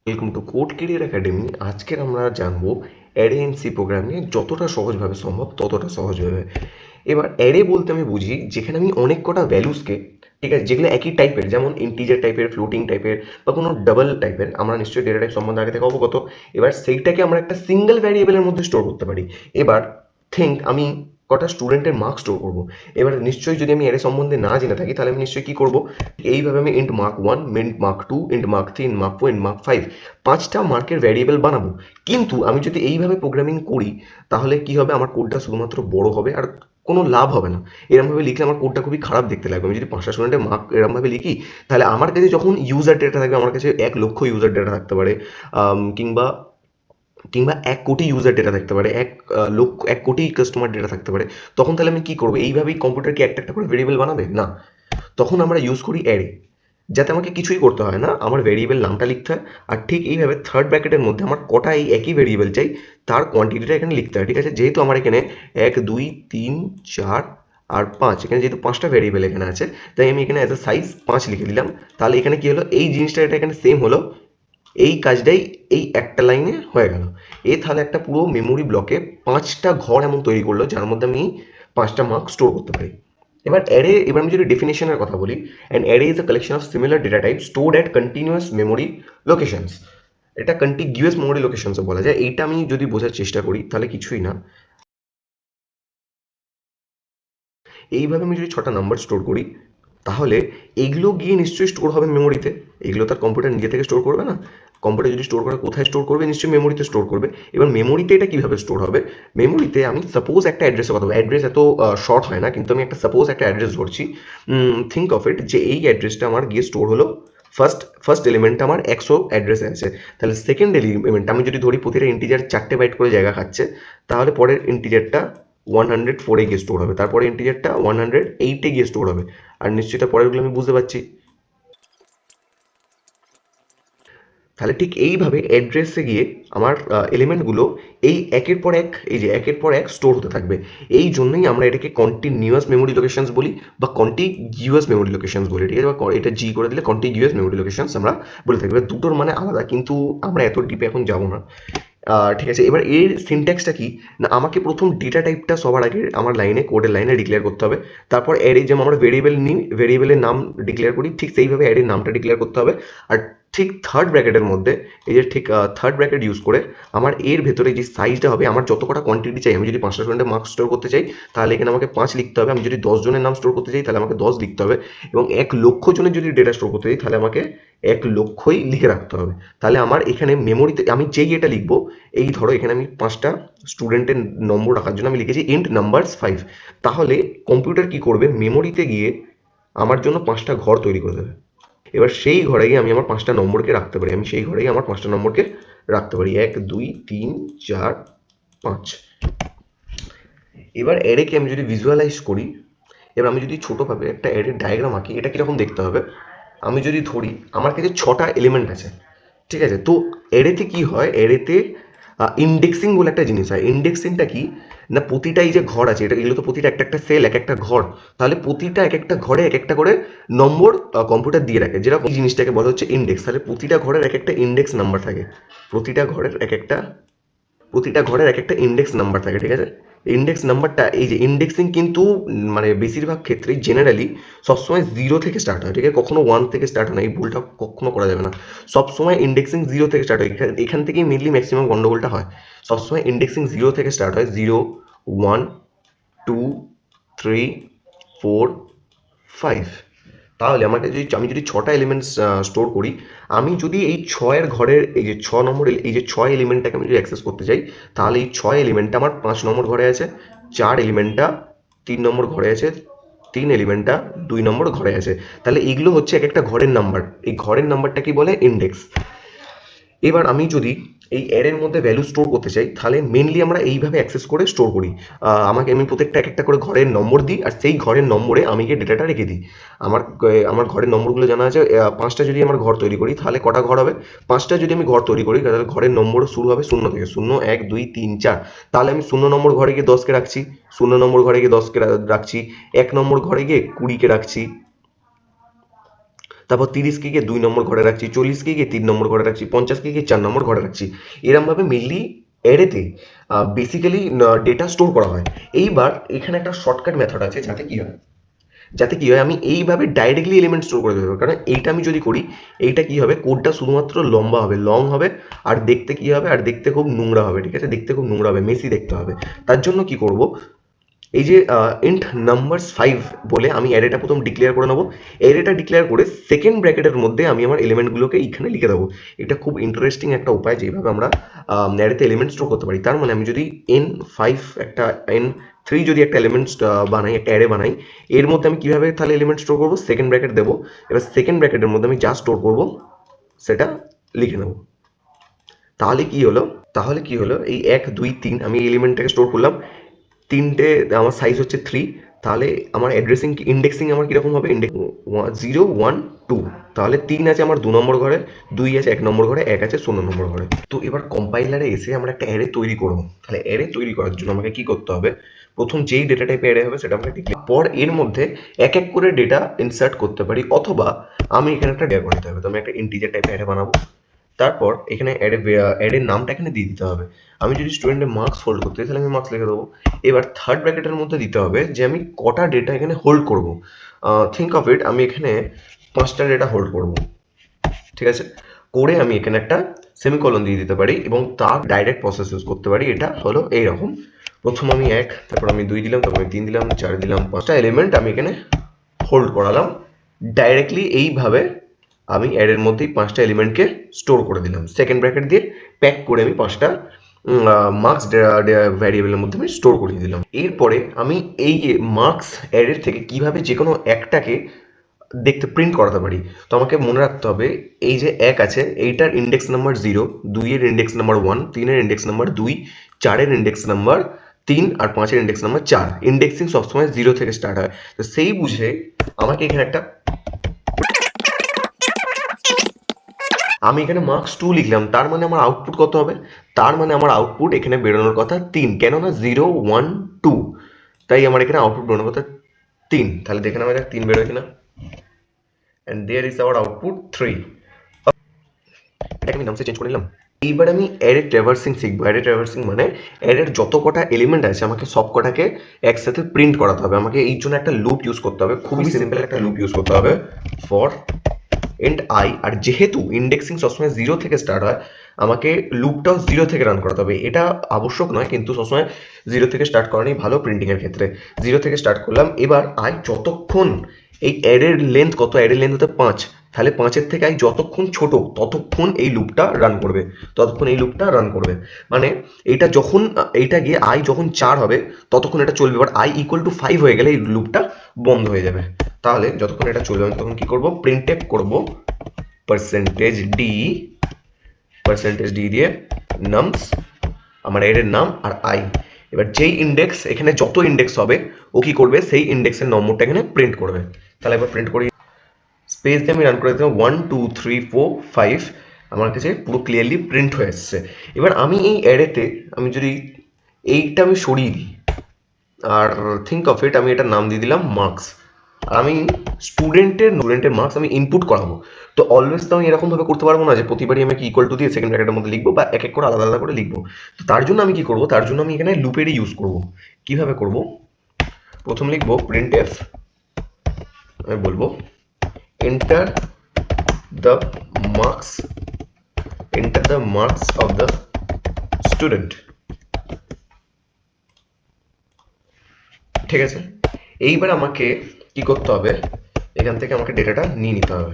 Welcome to code career academy. আজকের আমরা জানবো অ্যারে এন্ড সি প্রোগ্রাম নিয়ে, যতটা সহজভাবে সম্ভব ততটা সহজভাবে। এবার অ্যারে বলতে আমি বুঝি যেখানে আমি অনেক কটা ভ্যালুসকে, ঠিক আছে, যেগুলো একই টাইপের, যেমন ইন্টিজার টাইপের, ফ্লোটিং টাইপের বা কোনো ডাবল টাইপের, আমরা নিশ্চয়ই ডেটা টাইপ সম্বন্ধে আগে থেকে অবগত। এবার সেইটাকে আমরা একটা সিঙ্গেল ভ্যারিয়েবলের মধ্যে স্টোর করতে পারি। এবার থিঙ্ক আমি কটা স্টুডেন্টের মার্ক স্টোর করবো। এবার নিশ্চয়ই যদি আমি অ্যারে সম্বন্ধে না জেনে থাকি তাহলে আমি নিশ্চয়ই কি করবো, এইভাবে আমি int mark one, int mark two, int mark three, int mark four, int mark five, পাঁচটা মার্কের ভ্যারিয়েবল বানাবো। কিন্তু আমি যদি এইভাবে প্রোগ্রামিং করি তাহলে কি হবে, আমার কোডটা শুধুমাত্র বড় হবে আর কোনো লাভ হবে না। এরমভাবে লিখলে আমার কোডটা খুবই খারাপ দেখতে লাগবে। আমি যদি পাঁচটা স্টুডেন্টের মার্ক এরমভাবে লিখি তাহলে আমার কাছে যখন ইউজার ডেটা থাকবে, আমার কাছে 1,00,000 ইউজার ডেটা থাকতে পারে, কিংবা কিংবা 1,00,00,000 ইউজার ডেটা থাকতে পারে, 1,00,00,000 কাস্টমার ডেটা থাকতে পারে। তখন তাহলে আমি কি করবো, এইভাবেই কম্পিউটার কি একটা একটা করে ভেরিয়েবল বানাবে? না, তখন আমরা ইউজ করি অ্যারে, যাতে আমাকে কিছুই করতে হয় না, আমার ভেরিয়েবল নামটা লিখতে হয়। আর ঠিক এইভাবে থার্ড ব্র্যাকেটের মধ্যে আমার কটা এই একই ভেরিয়েবল চাই তার কোয়ান্টিটিটা এখানে লিখতে হয়। ঠিক আছে, যেহেতু আমার এখানে 1, 2, 3, 4 আর 5, এখানে যেহেতু পাঁচটা ভেরিয়েবল এখানে আছে, তাই আমি এখানে অ্যাজ এ সাইজ 5 লিখে দিলাম। তাহলে এখানে কি হলো, এই জিনিসটা এটা এখানে সেম হলো, এই কাজটাই এই একটা লাইনে হয়ে গেল। তাহলে একটা পুরো মেমোরি ব্লকে পাঁচটা ঘর এমন তৈরি করলো যার মধ্যে আমি পাঁচটা মার্ক স্টোর করতে পারি। এবার আমি যদি ডেফিনেশনের কথা বলি, an array is a collection of similar data type stored at continuous memory locations. এটা কন্টিগিউয়াস মেমোরি লোকেশনসও বলা যায়। এইটা আমি যদি বোঝার চেষ্টা করি তাহলে কিছুই না, এইভাবে আমি যদি ছটা নাম্বার স্টোর করি তাহলে এগুলো গিয়ে নিশ্চয়ই স্টোর হবে মেমোরিতে। এগুলো তার কম্পিউটার নিজে থেকে স্টোর করবে না। কম্পিউটার যদি স্টোর করে, কোথায় স্টোর করবে? নিশ্চয়ই মেমোরিতে স্টোর করবে। এবার মেমোরিতে এটা কিভাবে স্টোর হবে, মেমোরিতে আমি সাপোজ একটা অ্যাড্রেসের কথা বলবো। অ্যাড্রেস এত শর্ট হয় না, কিন্তু আমি একটা সাপোজ একটা অ্যাড্রেস ধরছি। থিঙ্ক অফ ইট যে এই অ্যাড্রেসটা আমার গিয়ে স্টোর হলো, ফার্স্ট এলিমেন্টটা আমার 100 অ্যাড্রেসে আছে। তাহলে সেকেন্ড এলিমেন্ট আমি যদি ধরি প্রতিটা ইন্টিজার 4টে বাইট করে জায়গা খাচ্ছে, তাহলে পরের ইন্টিজারটা 104-এ গিয়ে স্টোর হবে, তারপরে ইন্টিজারটা 108-এ গিয়ে স্টোর হবে। আর নিশ্চয়ই তার পরেরগুলো আমি বুঝতে পারছি। তাহলে ঠিক এইভাবে অ্যাড্রেসে গিয়ে আমার এলিমেন্টগুলো এই একের পর এক, এই যে একের পর এক স্টোর হতে থাকবে। এই জন্যই আমরা এটাকে কন্টিনিউয়াস মেমোরি লোকেশনস বলি বা কন্টিগিউয়াস মেমোরি লোকেশনস বলি। ঠিক আছে, বা এটা জি করে দিলে কন্টিগিউয়াস মেমোরি লোকেশনস আমরা বলে থাকি। এবার দুটোর মানে আলাদা, কিন্তু আমরা এত ডিপে এখন যাবো না। ঠিক আছে, এবার এর সিনট্যাক্সটা কি না, আমাকে প্রথম ডেটা টাইপটা সবার আগে আমার লাইনে, কোডের লাইনে ডিক্লেয়ার করতে হবে। তারপর অ্যারে, যেমন আমরা ভেরিয়েবল নিই, ভেরিয়েবলের নাম ডিক্লেয়ার করি, ঠিক সেইভাবে অ্যারের নামটা ডিক্লেয়ার করতে হবে। আর ঠিক থার্ড ব্র্যাকেটের মধ্যে, এই যে ঠিক থার্ড ব্র্যাকেট ইউজ করে আমার এর ভেতরে যে সাইজটা হবে, আমার যত কটা কোয়ান্টিটি চাই, আমি যদি 5টা স্টুডেন্টের মার্কস স্টোর করতে চাই তাহলে এখানে আমাকে 5 লিখতে হবে। আমি যদি 10 জনের নাম স্টোর করতে চাই তাহলে আমাকে 10 লিখতে হবে। এবং 1,00,000 জনের যদি ডেটা স্টোর করতে চাই তাহলে আমাকে 1,00,000ই লিখে রাখতে হবে। তাহলে আমার এখানে মেমোরিতে আমি যেই এটা লিখবো, এই ধরো এখানে আমি 5টা স্টুডেন্টের নম্বর রাখার জন্য আমি লিখেছি ইন্ট নাম্বারস 5। তাহলে কম্পিউটার কি করবে, মেমোরিতে গিয়ে আমার জন্য 5টা ঘর তৈরি করে দেবে। এবার সেই ঘরে গিয়ে আমি আমার 5টা নম্বরকে রাখতে পারি, আমি সেই ঘরে গিয়ে আমার 5টা নম্বরকে রাখতে পারি, 1, 2, 3, 4, 5। এবার অ্যারেকে আমি যদি ভিজুয়ালাইজ করি, এবার আমি যদি ছোটোভাবে একটা অ্যারের ডায়াগ্রাম আঁকি, এটা কীরকম দেখতে হবে, আমি যদি ধরি আমার কাছে 6টা এলিমেন্ট আছে। ঠিক আছে, তো অ্যারেতে কি হয়, অ্যারেতে ইন্ডেক্সিং বলে একটা জিনিস হয়। ইন্ডেক্সিংটা কি না, প্রতিটা এই যে ঘর আছে, এগুলো তো প্রতিটা একটা একটা সেল, এক একটা ঘর। তাহলে প্রতিটা এক একটা ঘরে এক একটা করে নম্বর কম্পিউটার দিয়ে রাখে, যেটা এই জিনিসটাকে বলা হচ্ছে ইন্ডেক্স। তাহলে প্রতিটা ঘরের এক একটা ইন্ডেক্স নাম্বার থাকে, প্রতিটা ঘরের এক একটা প্রতিটা ঘরের এক একটা ইন্ডেক্স নাম্বার থাকে। ঠিক আছে, ইন্ডেক্স নাম্বারটা, এই যে ইন্ডেক্সিং কিন্তু মানে বেশিরভাগ ক্ষেত্রেই জেনারেলি সবসময় 0 থেকে স্টার্ট হয়। ঠিক আছে, কখনো 1 থেকে স্টার্ট হয় না, এই ভুলটা কখনো করা যাবে না। সবসময় ইন্ডেক্সিং 0 থেকে স্টার্ট হয়, এখান থেকেই মেনলি ম্যাক্সিমাম গন্ডগোলটা হয়। সবসময় ইন্ডেক্সিং 0 থেকে স্টার্ট হয়, 0, 1, 2, 3, 4, 5। তাহলে আমি যদি 6টা এলিমেন্টস স্টোর করি, আমি যদি এই 6-এর ঘরের এই যে 6 নম্বর, এই যে 6 এলিমেন্টটাকে আমি যদি অ্যাক্সেস করতে চাই, তাহলে এই 6 এলিমেন্টটা আমার 5 নম্বর ঘরে আছে, 4 এলিমেন্টটা 3 নম্বর ঘরে আছে, 3 এলিমেন্টটা 2 নম্বর ঘরে আছে। তাহলে এগুলো হচ্ছে এক একটা ঘরের নাম্বার। এই ঘরের নাম্বারটা কি বলে, ইন্ডেক্স। এবার আমি যদি এই অ্যারের মধ্যে ভ্যালু স্টোর করতে চাই তাহলে মেনলি আমরা এইভাবে অ্যাক্সেস করে স্টোর করি। আমি প্রত্যেকটা এক একটা করে ঘরের নম্বর দিই, আর সেই ঘরের নম্বরে আমি গিয়ে ডেটাটা রেখে দিই। আমার ঘরের নম্বরগুলো জানা আছে। 5টা যদি আমার ঘর তৈরি করি তাহলে কটা ঘর হবে, 5টা যদি আমি ঘর তৈরি করি তাহলে ঘরের নম্বর শুরু হবে 0 থেকে, 0, 1, 2, 3, 4। তাহলে আমি 0 নম্বর ঘরে গিয়ে 10কে রাখছি, 0 নম্বর ঘরে গিয়ে 10কে রাখছি, 1 নম্বর ঘরে গিয়ে 20কে রাখছি। তারপর 30কে গিয়ে 2 নম্বর ঘরে রাখছি, 40কে গিয়ে 3 নম্বর ঘরে রাখছি, 50কে গিয়ে 4 নম্বর ঘরে রাখছি। এরমভাবে মেনলি অ্যারেতে বেসিক্যালি ডেটা স্টোর করা হয়। এইবার এখানে একটা শর্টকাট মেথড আছে যাতে কি হয় আমি এইভাবে ডাইরেক্টলি এলিমেন্ট স্টোর করে দেবো। কারণ এইটা আমি যদি করি, এইটা কি হবে, কোডটা শুধুমাত্র লম্বা হবে, লং হবে, আর দেখতে কি হবে, আর দেখতে খুব নোংরা হবে। ঠিক আছে, দেখতে খুব নোংরা হবে, মেসি দেখতে হবে। তার জন্য কি করব, এই যে ইন্ট নাম্বারস 5 বলে আমি অ্যারেটা প্রথম ডিক্লেয়ার করে নেবো। অ্যারেটা ডিক্লেয়ার করে সেকেন্ড ব্র্যাকেটের মধ্যে আমি আমার এলিমেন্টগুলোকে এইখানে লিখে দেবো। এটা খুব ইন্টারেস্টিং একটা উপায় যেভাবে আমরা অ্যারেতে এলিমেন্ট স্টোর করতে পারি। তার মানে আমি যদি n5 একটা n3 যদি একটা এলিমেন্ট বানাই, একটা অ্যারে বানাই, এর মধ্যে আমি কিভাবে তাহলে এলিমেন্ট স্টোর করবো, সেকেন্ড ব্র্যাকেট দেবো। এবার সেকেন্ড ব্র্যাকেটের মধ্যে আমি যা স্টোর করবো সেটা লিখে নেবো। তাহলে কি হলো এই 1 2 3 আমি এলিমেন্টটাকে স্টোর করলাম। তিনটে আমার সাইজ হচ্ছে 3, তাহলে আমার অ্যাড্রেসিং ইন্ডেক্সিং আমার কিরকম হবে, 0 1 2। তাহলে 3 আছে আমার 2 নম্বর ঘরে, 2 আছে 1 নম্বর ঘরে, 1 আছে 16 নম্বর ঘরে। তো এবার কম্পাইলারে এসে আমরা একটা অ্যারে তৈরি করবো। তাহলে অ্যারে তৈরি করার জন্য আমাকে কি করতে হবে, প্রথম যেই ডেটা টাইপে অ্যারে হবে সেটা আমাকে ডিক্লেয়ার, পর এর মধ্যে এক এক করে ডেটা ইনসার্ট করতে পারি, অথবা আমি এখানে একটা ডেটা বানাতে হবে। তো আমি একটা ইন্টিজার টাইপের অ্যারে বানাবো। তারপর এখানে অ্যাডের নামটা এখানে দিয়ে দিতে হবে। আমি যদি স্টুডেন্টের মার্কস হোল্ড করতে চাই তাহলে আমি মার্কস লিখে দেবো। এবার থার্ড ব্র্যাকেটের মধ্যে দিতে হবে যে আমি কটা ডেটা এখানে হোল্ড করব। থিঙ্ক অফ ইট, আমি এখানে 5টা ডেটা হোল্ড করব। ঠিক আছে, করে আমি এখানে একটা সেমিকলন দিয়ে দিতে পারি এবং তার ডাইরেক্ট প্রসেস ইউজ করতে পারি। এটা হলো এইরকম, প্রথম আমি 1, তারপর আমি 2 দিলাম, তারপর আমি 3 দিলাম, 4 দিলাম, 5টা এলিমেন্ট আমি এখানে হোল্ড করালাম। ডাইরেক্টলি এইভাবে আমি অ্যারের মধ্যেই 5টা এলিমেন্টকে স্টোর করে দিলাম। সেকেন্ড ব্র্যাকেট দিয়ে প্যাক করে আমি 5টা মার্কস ভ্যারিয়েবলের মধ্যে আমি স্টোর করিয়ে দিলাম। এরপরে আমি এই মার্কস অ্যারের থেকে কিভাবে যে কোনো একটাকে দেখতে প্রিন্ট করাতে পারি। তো আমাকে মনে রাখতে হবে, এই যে 1 আছে এইটার ইন্ডেক্স নাম্বার 0, 2 এর ইন্ডেক্স নাম্বার 1, 3 এর ইন্ডেক্স নাম্বার 2, 4 এর ইন্ডেক্স নাম্বার 3 আর 5 এর ইন্ডেক্স নাম্বার 4। ইন্ডেক্সিং সবসময় 0 থেকে স্টার্ট হয়। তো সেই বুঝে আমাকে এখানে একটা, আমি এখানে মার্কস 2 লিখলাম, তার মানে আমার আউটপুট কত হবে, তার মানে আমার আউটপুট এখানে বেরোনোর কথা 3, কেননা 0 1 2, তাই আমার এখানে আউটপুট বেরোনোর কথা 3। তাহলে দেখে নেওয়া যাক 3 বেরোয় কিনা। And there is our output 3। এটাকে আমি নামসে চেঞ্জ করে নিলাম। এইবার আমি অ্যারে ট্র্যাভার্সিং শিখবো। অ্যারে ট্র্যাভার্সিং মানে অ্যারের যত কটা এলিমেন্ট আছে আমাকে সব কটাকে একসাথে প্রিন্ট করাতে হবে। আমাকে এই জন্য একটা লুপ ইউজ করতে হবে, খুবই সিম্পল একটা লুপ ইউজ করতে হবে, ফর এন্ড আই। আর যেহেতু ইন্ডেক্সিং সবসময় 0 থেকে স্টার্ট হয়, আমাকে লুপটাও 0 থেকে রান করাতে হবে। এটা আবশ্যক নয়, কিন্তু সবসময় 0 থেকে স্টার্ট করানোই ভালো প্রিন্টিংয়ের ক্ষেত্রে। 0 থেকে স্টার্ট করলাম। এবার আই যতক্ষণ, এই অ্যারের লেন্থ কত, অ্যারের লেন্থ হতে 5, তাহলে 5-এর থেকে আই যতক্ষণ ছোট ততক্ষণ এই লুপটা রান করবে, মানে এইটা যখন, এইটা গিয়ে আই যখন 4 হবে ততক্ষণ এটা চলবে। এবার আই ইকুয়াল টু 5 হয়ে গেলে এই লুপটা বন্ধ হয়ে যাবে। তাহলে যতক্ষণ এটা চলবে আমি তখন কি করব, প্রিন্টএফ করব %d দিয়ে নামস, আমার এর নাম আর আই। এবার যেই ইন্ডেক্স, এখানে যত ইন্ডেক্স হবে ও কি করবে, সেই ইন্ডেক্সের নম্বরটা এখানে প্রিন্ট করবে। তাহলে এবার প্রিন্ট করি, স্পেস দিয়ে আমি রান করে দিলাম 1 2 3 4 5, আমার কাছে পুরো ক্লিয়ারলি প্রিন্ট হয়ে এসছে। এবার আমি এই অ্যারেতে আমি যদি এইটা আমি সরিয়ে দিই, আর থিঙ্ক অফ ইট, আমি এটার নাম দিয়ে দিলাম মার্কস। আর আমি স্টুডেন্টের মার্কস আমি ইনপুট করাবো। তো অলওয়েজ তো আমি এরকমভাবে করতে পারবো না যে প্রতিবারই আমি ইকুয়াল টু দিয়ে সেকেন্ড ব্র্যাকেটের মধ্যে লিখবো, বা এক এক করে আলাদা আলাদা করে লিখবো। তো তার জন্য আমি কি করবো, তার জন্য আমি এখানে লুপেরই ইউজ করব। কিভাবে করব, প্রথম লিখবো প্রিন্ট এফ, আমি বলবো enter the marks, of the student. ঠিক আছে, এইবার আমাকে কি করতে হবে, এখান থেকে আমাকে ডেটাটা নিয়ে নিতে হবে।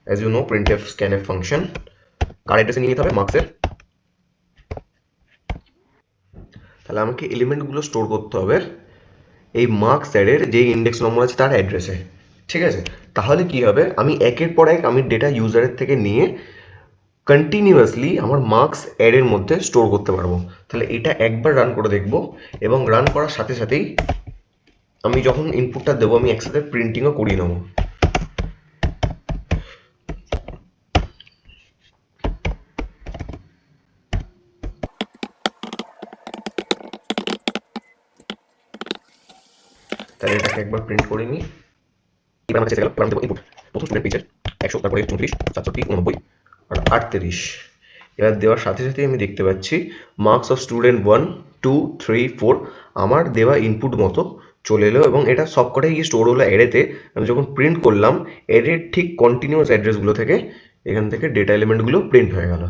As you know printf scanf function, কার অ্যাড্রেসে নিয়ে নিতে হবে, মার্কসের। তাহলে আমাকে এলিমেন্টগুলো স্টোর করতে হবে এই মার্কস অ্যাডের যে ইন্ডেক্স নম্বর আছে তার অ্যাড্রেসে। ঠিক আছে, তাহলে কি হবে, আমি একের পর এক আমি ডেটা ইউজারের থেকে নিয়ে কন্টিনিউয়াসলি আমার মার্কস অ্যাডের মধ্যে স্টোর করতে পারবো। তাহলে এটা একবার রান করে দেখব, এবং রান করার সাথে সাথেই আমি যখন ইনপুটটা দেবো আমি একসাথে প্রিন্টিংও করিয়ে নেবো। তাহলে এটাকে একবার প্রিন্ট করে নিই। এবার আমার কাছে গেল, এবার আমি দেবো ইনপুট। প্রথম স্টুডেন্ট পেয়েছে 100, তারপরে 34, 67, 89 আর 38। এবার দেওয়ার সাথে সাথে আমি দেখতে পাচ্ছি মার্কস অফ স্টুডেন্ট 1, 2, 3, 4 আমার দেওয়া ইনপুট মতো চলে এলো, এবং এটা সবকটাই গিয়ে স্টোর হলো অ্যারেতে। আমি যখন প্রিন্ট করলাম, অ্যারের ঠিক কন্টিনিউয়াস অ্যাড্রেসগুলো থেকে এখান থেকে ডেটা এলিমেন্টগুলো প্রিন্ট হয়ে গেল।